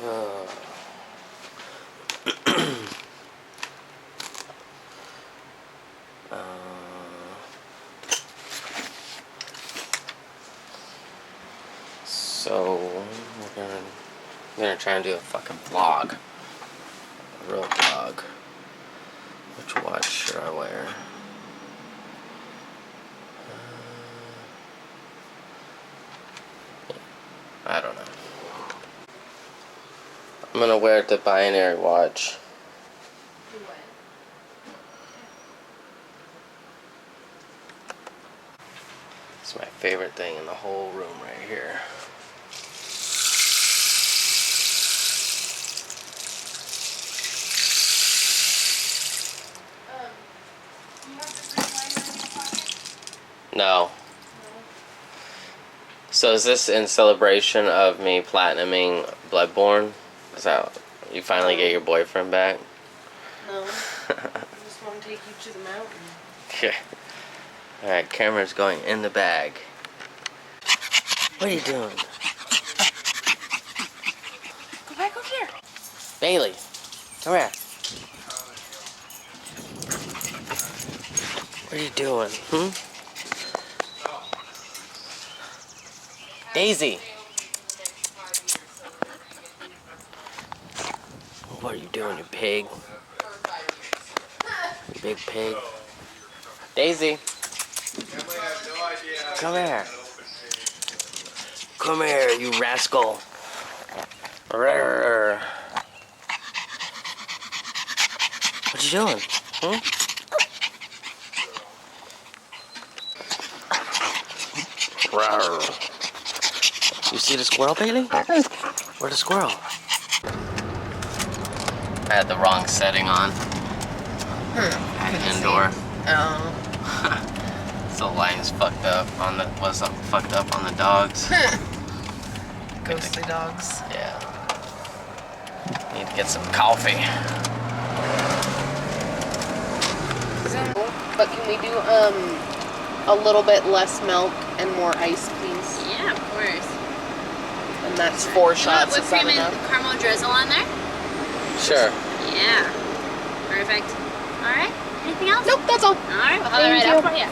Uh, so we're gonna try and do a fucking vlog, a real vlog. Which watch should I wear? I don't know. I'm gonna wear the Binary watch. It's my favorite thing in the whole room right here. Do you have the green lighter in your pocket? No. So is this in celebration of me platinuming Bloodborne? Is that you finally get your boyfriend back? No. I just want to take you to the mountain. Okay. Alright, camera's going in the bag. What are you doing? Go back over here. Bailey, come here. What are you doing? Daisy. What are you doing, you pig? You big pig. Daisy. Come here. Come here, you rascal. What you doing? You see the squirrel, Bailey? Where's the squirrel? I had the wrong setting on. Indoor. Oh. So the line's fucked up on the fucked up on the dogs. Ghostly dogs. Yeah. Need to get some coffee. But can we do a little bit less milk and more ice, please? Yeah, of course. And that's 4 shots. Whipped Is that cream and enough? caramel drizzle on there? Sure. Yeah. Perfect. Alright. Anything else? Nope, that's all. Alright, we'll have it Thank right you. up for you.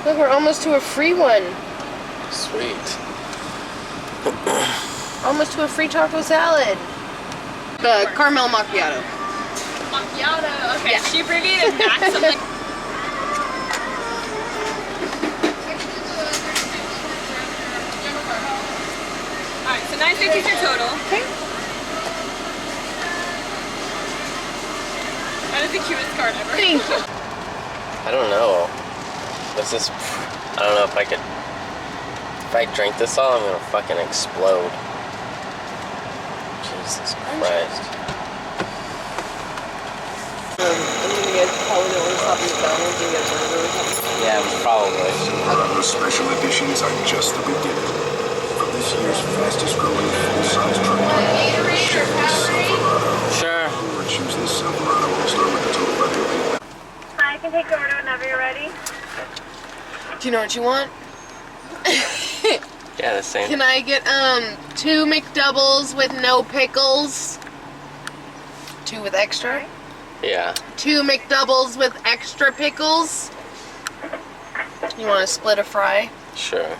Look, we're almost to a free one. Sweet. Almost to a free taco salad. The caramel macchiato. Macchiato. Okay, Yeah. she abbreviated Max. I'm like, alright, so $9.50 is your total. Okay. That is the cutest card ever. Thank you. I don't know. This is. I don't know if I could. If I drink this all, I'm gonna fucking explode. Jesus Christ. I'm gonna get probably on top of McDonald's and get a burger or something. Yeah, probably. Those special editions are just the beginning. From this year's fastest growing full-size truck. Sure. We're choosing the Silverado All-Star with a total value. I can take your order whenever you're ready. Do you know what you want? Yeah, the same. Can I get 2 McDoubles with no pickles? 2 with extra? Yeah. 2 McDoubles with extra pickles? You want to split a fry? Sure.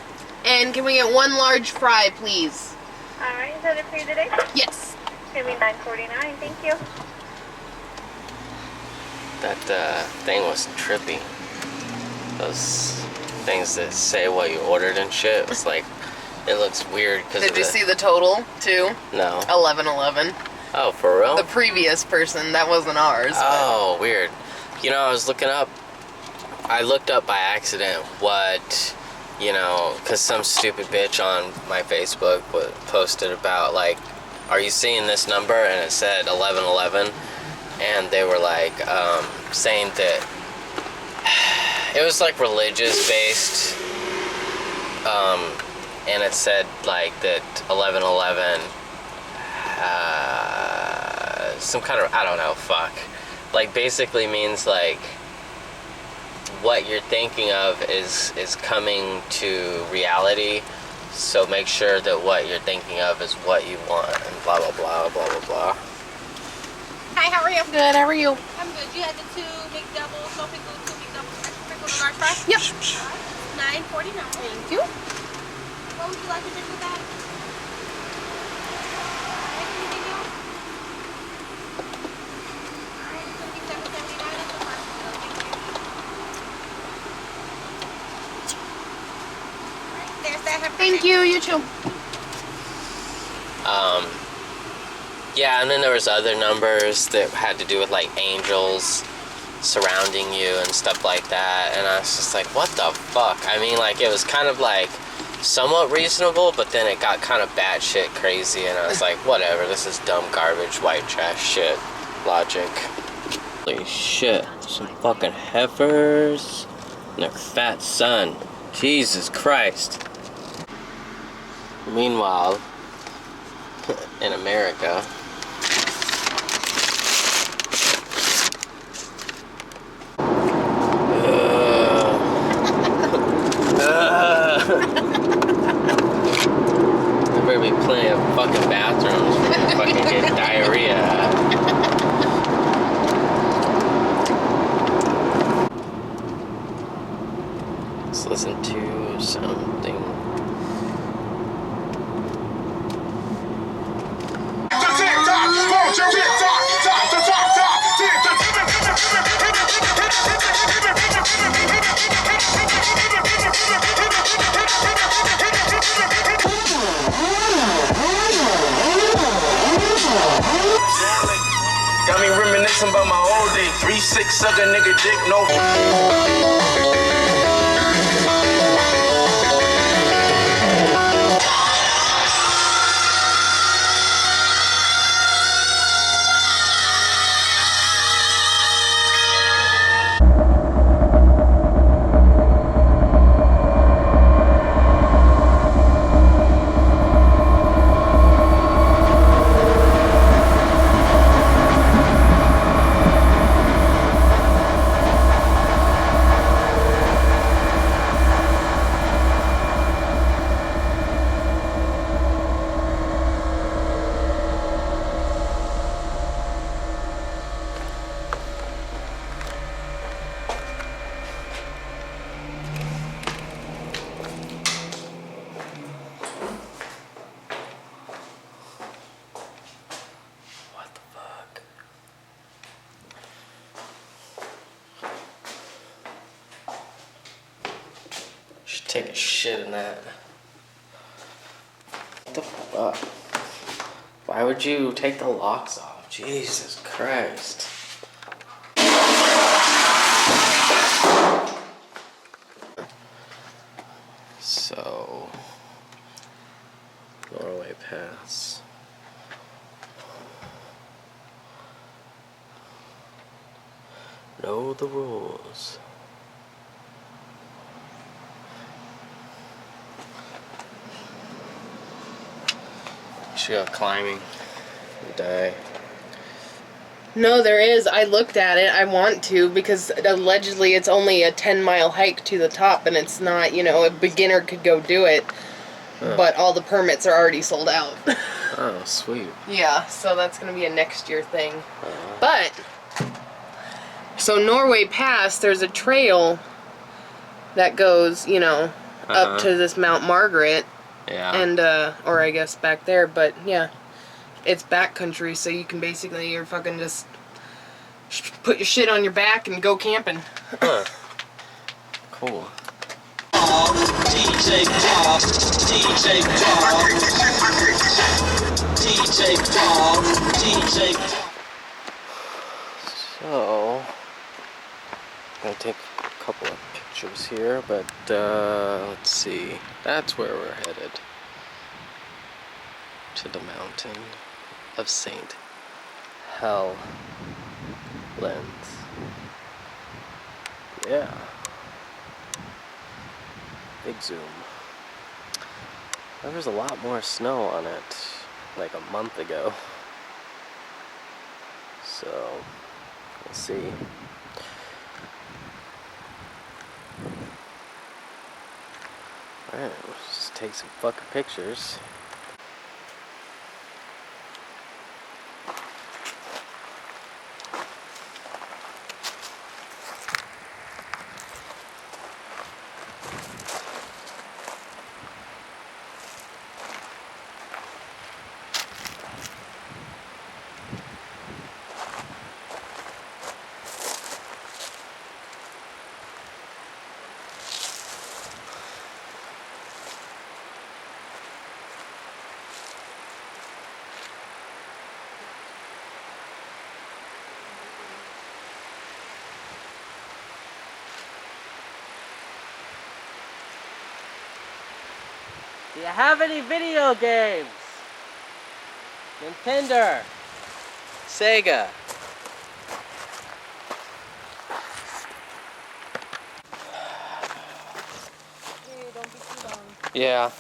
And can we get 1 large fry, please? Alright, is that it for you today? Yes. It's gonna be $9.49, thank you. That thing was trippy. Those things that say what you ordered and shit. It's like, it looks weird because Did you see the total, too? No. 1111. Oh, for real? The previous person, that wasn't ours. Oh, weird. You know, I was looking up. I looked up by accident what, you know, because some stupid bitch on my Facebook posted about, like, are you seeing this number? And it said 1111. And they were like, saying that it was like religious based. And it said like that 1111, some kind of, I don't know, fuck. Like basically means like what you're thinking of is coming to reality. So make sure that what you're thinking of is what you want, and blah blah blah blah blah blah. Hi, how are you? Good, how are you? I'm good. You had the 2 McDoubles, no pickles, 2 McDoubles, extra pickles, and large fries? Yep. $9.49. Thank you. What would you like to drink with that? Anything else? Alright, it's gonna be $7.79. That's the first one. Thank you. Alright, there's that. Have a good Thank day. you, you too. Yeah, and then there was other numbers that had to do with like angels surrounding you and stuff like that, and I was just like, what the fuck? I mean, like, it was kind of like somewhat reasonable, but then it got kind of batshit crazy, and I was like, whatever, this is dumb garbage, white trash shit logic. Holy shit, some fucking heifers and their fat son. Jesus Christ. Meanwhile, in America, there better be plenty of fucking bathrooms for you to fucking get diarrhea at. Let's listen to something. Got me reminiscing about my old day. 3-6 suck a nigga dick, no. What the fuck? Should take a shit in that. What the fuck? Why would you take the locks off? Jesus Christ. So, Norway Pass. Know the rules. Should go climbing. Die. No, there is. I looked at it. I want to because allegedly it's only a 10-mile hike to the top and it's not, you know, a beginner could go do it. But all the permits are already sold out. Oh, sweet. Yeah, so that's going to be a next year thing. But, so Norway Pass, there's a trail that goes, you know, up to this Mount Margaret. Yeah. And, or I guess back there, but yeah. It's backcountry, so you can basically, you're fucking just put your shit on your back and go camping. Huh. Cool. DJ Dog, DJ Dog, DJ Dog, DJ Dog. So, I'm gonna take a couple of pictures here, but let's see. That's where we're headed. To the mountain of St. Helens. Yeah. Big zoom. There was a lot more snow on it like a month ago. So, we'll see. Alright, let's just take some fucking pictures. Do you have any video games? Nintendo, Sega. Hey, don't be too long. Yeah.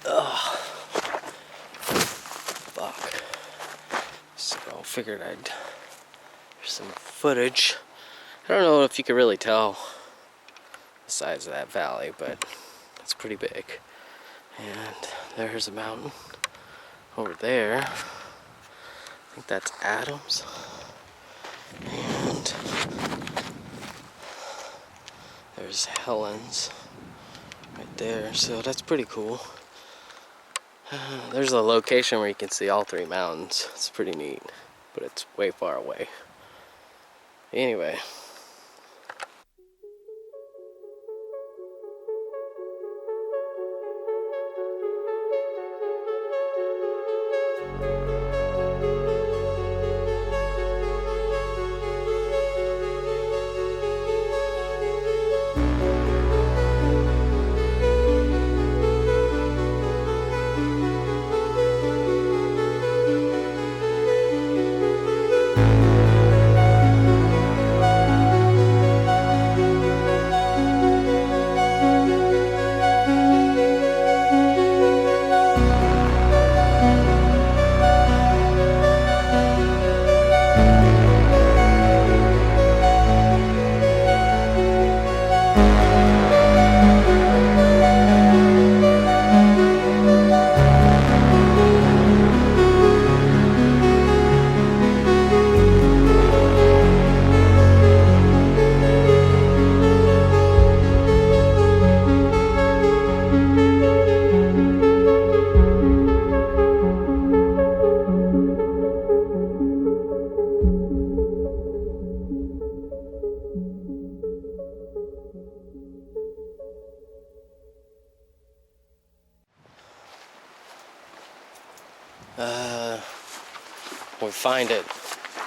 Ugh. Fuck. So figured I'd here's some footage. I don't know if you can really tell the size of that valley, but it's pretty big. And there's a mountain over there. I think that's Adams. And there's Helen's right there. So that's pretty cool. There's a location where you can see all three mountains. It's pretty neat, but it's way far away. Anyway.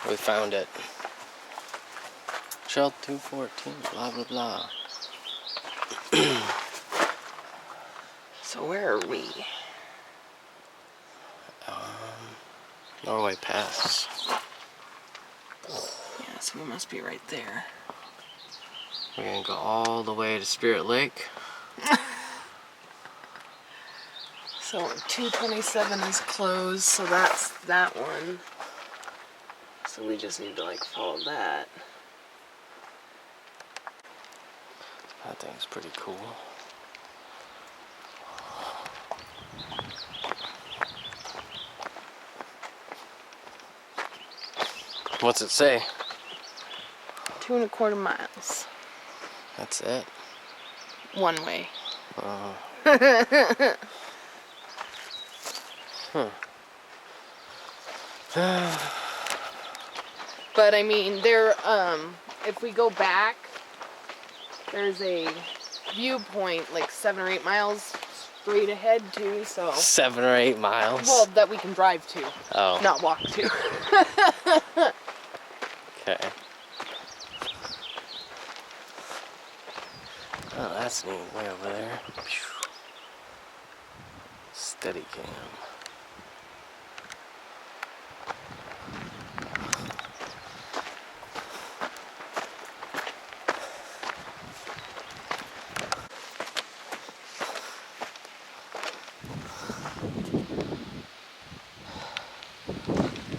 We found it. Trail 214, blah blah blah. So where are we? Norway Pass. Yeah, so we must be right there. We're gonna go all the way to Spirit Lake. So 227 is closed, so that's that one. So we just need to like follow that. That thing's pretty cool. What's it say? 2.25 miles. That's it. One way. But I mean, there. If we go back, there's a viewpoint like 7 or 8 miles straight ahead too. So 7 or 8 miles. well, that we can drive to, Oh. not walk to. Okay. Oh, that's neat. Way over there. Steady cam.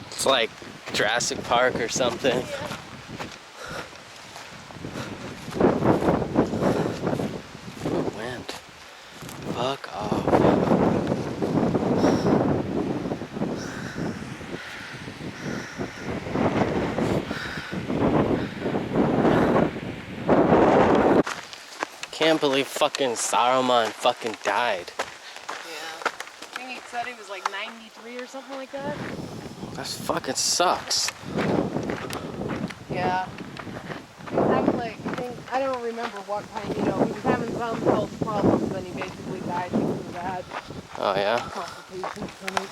It's like Jurassic Park or something. Ooh, wind. fuck off. Can't believe fucking Saruman fucking died. Yeah. I think he said he was like 93 or something like that. That fucking sucks. Yeah. He was having like, I don't remember what kind, he was having some health problems and he basically died because of that. Oh yeah? Complications from it.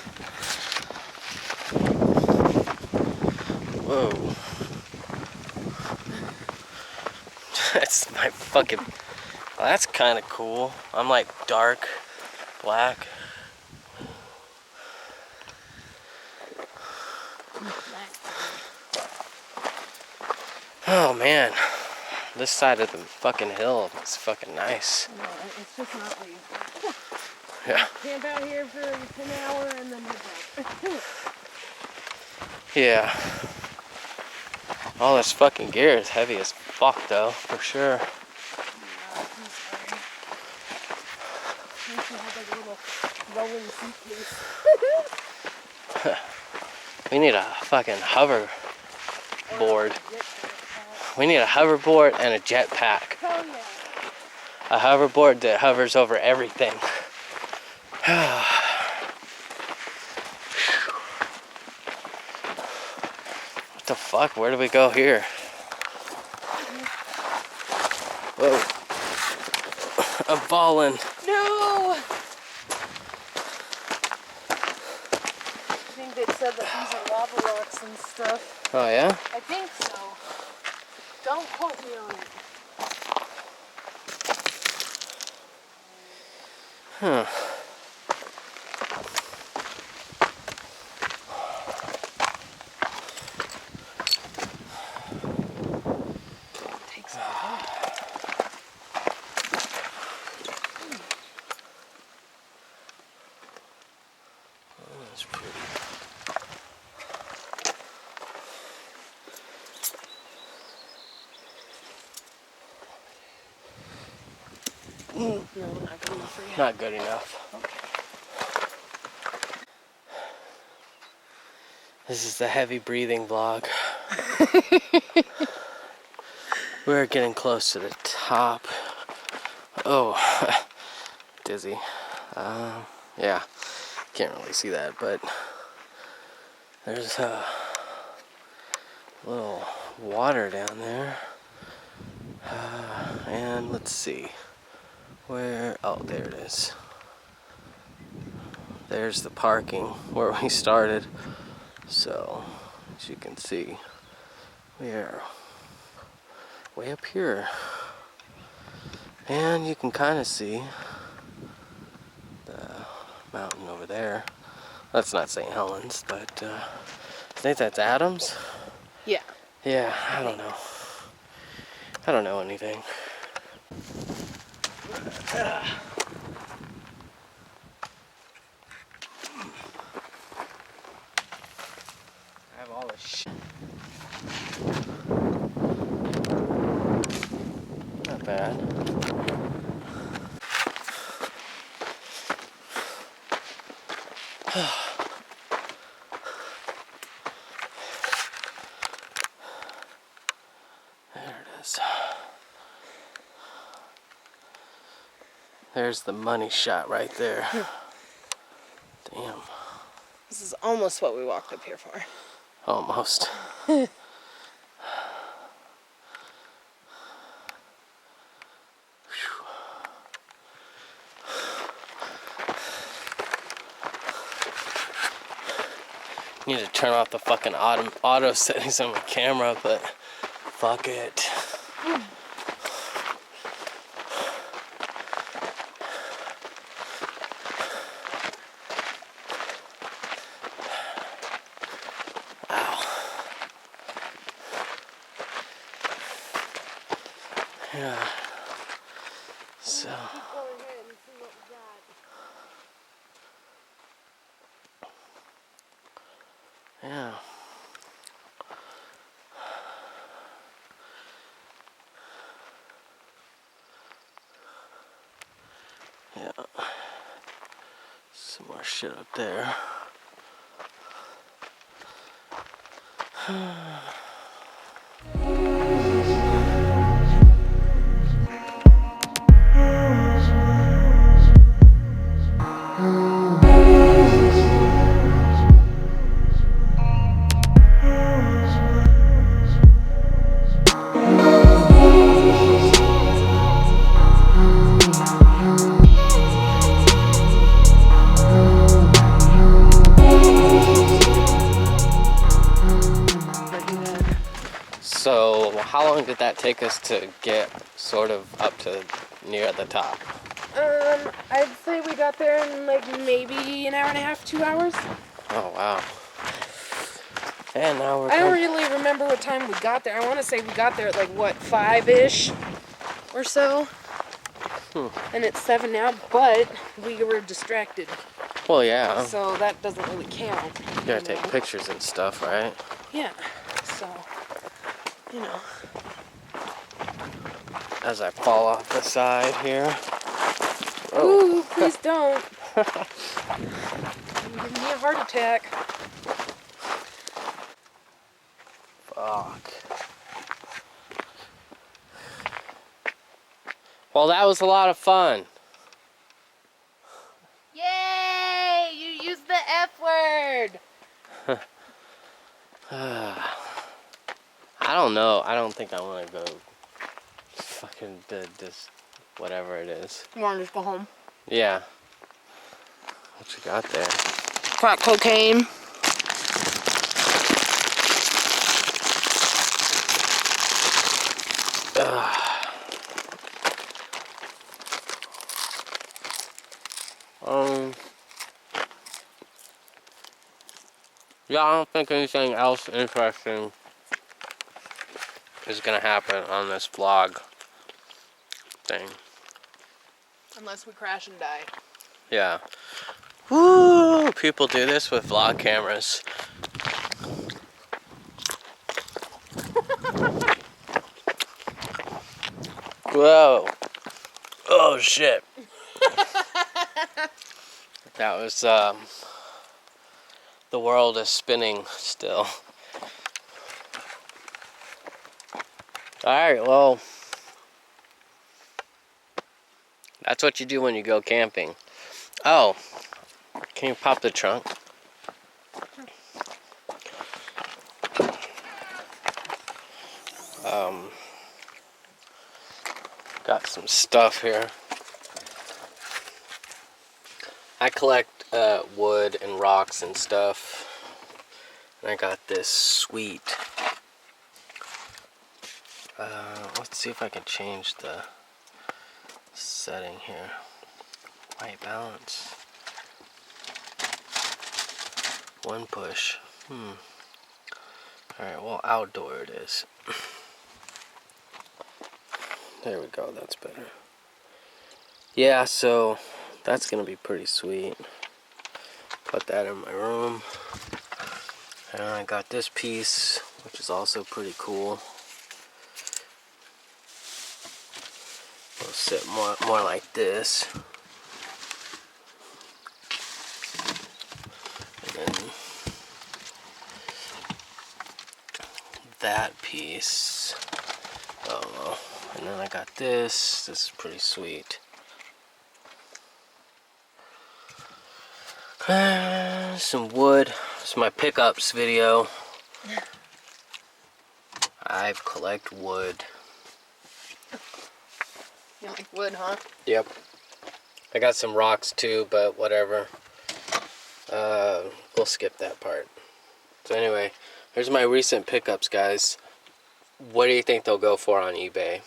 Whoa. That's my fucking... Well, that's kind of cool. I'm like dark black. Oh man, this side of the fucking hill is fucking nice. No, it's just not leave. Yeah. Camp out here for an hour and then head back. Yeah. All this fucking gear is heavy as fuck though, for sure. Rolling suitcase. We need a fucking hoverboard. We need a hoverboard and a jetpack. Oh yeah. A hoverboard that hovers over everything. What the fuck? Where do we go here? Whoa. I'm falling. No! I think they said that these are lava rocks and stuff. Oh yeah? I think so. Don't quote me on it. Huh. Take some time. That's pretty. No, not good enough for you. Not good enough. This is the heavy breathing vlog. We're getting close to the top. Oh, dizzy. Yeah, can't really see that, but there's a little water down there. And let's see. Where? Oh, there it is. There's the parking where we started. So, as you can see, we are way up here. And you can kind of see the mountain over there. That's not St. Helens, but I think that's Adams. Yeah. Yeah, I don't know. I don't know anything. I have all this shit. Not bad. There it is. There's the money shot right there. Damn. This is almost what we walked up here for. Almost. Need to turn off the fucking auto settings on my camera, but fuck it. Yeah. So. Yeah. Yeah. Some more shit up there. So, how long did that take us to get sort of up to near the top? I'd say we got there in like maybe an hour and a half, 2 hours. Oh, wow. And now we're I don't really remember what time we got there. I want to say we got there at like, what, 5-ish or so? And it's 7 now, but we were distracted. Well, yeah. So that doesn't really count. You gotta take pictures and stuff, right? Yeah, so, you know. As I fall off the side here. Ooh, please don't. You're giving me a heart attack. Fuck. Well, that was a lot of fun. Yay! You used the F word! I don't know. I don't think I want to go fucking this whatever it is. You want to just go home? Yeah. What you got there? Crack cocaine. Yeah, I don't think anything else interesting is gonna happen on this vlog thing. Unless we crash and die. Yeah. Woo! People do this with vlog cameras. Whoa. Oh shit. That was the world is spinning still. Alright, well, that's what you do when you go camping. Oh, can you pop the trunk? Got some stuff here. I collect wood and rocks and stuff. And I got this sweet. Let's see if I can change the setting here. White balance. One push. Alright, well, outdoor it is. There we go, that's better. Yeah, so that's gonna be pretty sweet. Put that in my room. And I got this piece, which is also pretty cool. It'll sit more like this. And then that piece. Oh, and then I got this. This is pretty sweet. Some wood. This is my pickups video. I collect wood. You like wood, huh? Yep. I got some rocks too, but whatever. We'll skip that part. So anyway, here's my recent pickups, guys. What do you think they'll go for on eBay?